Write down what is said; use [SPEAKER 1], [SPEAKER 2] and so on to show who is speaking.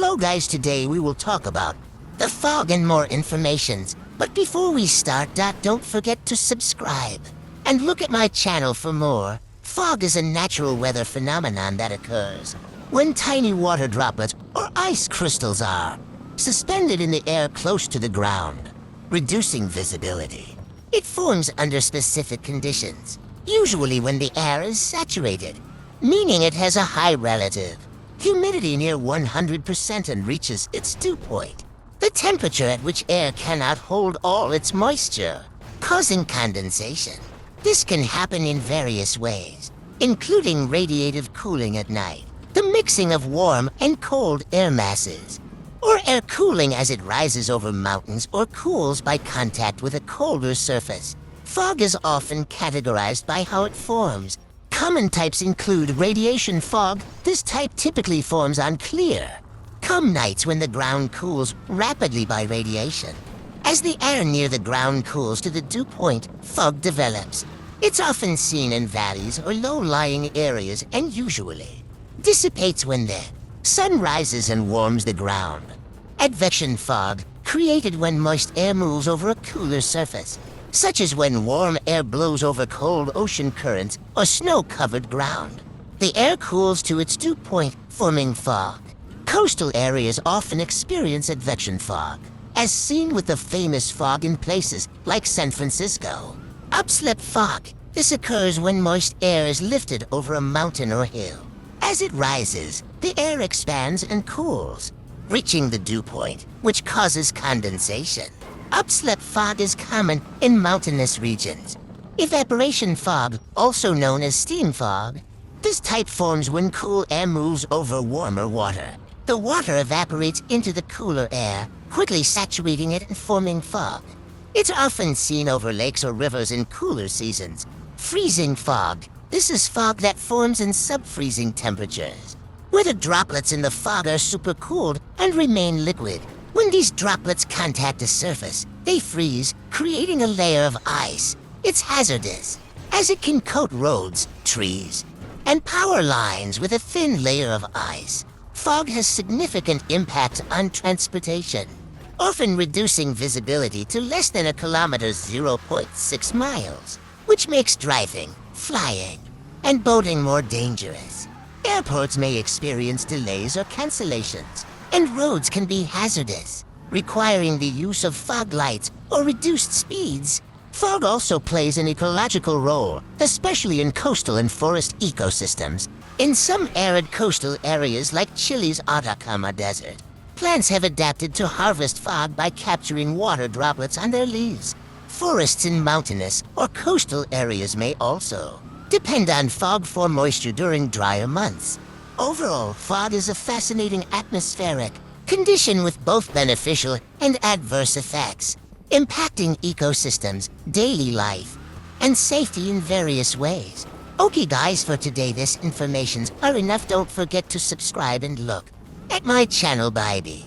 [SPEAKER 1] Hello guys, today we will talk about the fog and more informations. But before we start, don't forget to subscribe and look at my channel for more. Fog is a natural weather phenomenon that occurs when tiny water droplets or ice crystals are suspended in the air close to the ground, reducing visibility. It forms under specific conditions, usually when the air is saturated, meaning it has a high relative humidity near 100% and reaches its dew point, the temperature at which air cannot hold all its moisture, causing condensation. This can happen in various ways, including radiative cooling at night, the mixing of warm and cold air masses, or air cooling as it rises over mountains or cools by contact with a colder surface. Fog is often categorized by how it forms. Common types include radiation fog. This type typically forms on clear, calm nights when the ground cools rapidly by radiation. As the air near the ground cools to the dew point, fog develops. It's often seen in valleys or low-lying areas and usually dissipates when the sun rises and warms the ground. Advection fog, created when moist air moves over a cooler surface, such as when warm air blows over cold ocean currents or snow-covered ground. The air cools to its dew point, forming fog. Coastal areas often experience advection fog, as seen with the famous fog in places like San Francisco. Upslip fog. This occurs when moist air is lifted over a mountain or hill. As it rises, the air expands and cools, reaching the dew point, which causes condensation. Upslip fog is common in mountainous regions. Evaporation fog, also known as steam fog. This type forms when cool air moves over warmer water. The water evaporates into the cooler air, quickly saturating it and forming fog. It's often seen over lakes or rivers in cooler seasons. Freezing fog. This is fog that forms in sub-freezing temperatures, where the droplets in the fog are supercooled and remain liquid. When these droplets contact a surface, they freeze, creating a layer of ice. It's hazardous, as it can coat roads, trees, and power lines with a thin layer of ice. Fog has significant impact on transportation, often reducing visibility to less than a kilometer, 0.6 miles, which makes driving, flying, and boating more dangerous. Airports may experience delays or cancellations, and roads can be hazardous, requiring the use of fog lights or reduced speeds. Fog also plays an ecological role, especially in coastal and forest ecosystems. In some arid coastal areas like Chile's Atacama Desert, plants have adapted to harvest fog by capturing water droplets on their leaves. Forests in mountainous or coastal areas may also depend on fog for moisture during drier months. Overall, fog is a fascinating atmospheric condition with both beneficial and adverse effects, impacting ecosystems, daily life, and safety in various ways. Okay guys, for today this informations are enough. Don't forget to subscribe and look at my channel, baby.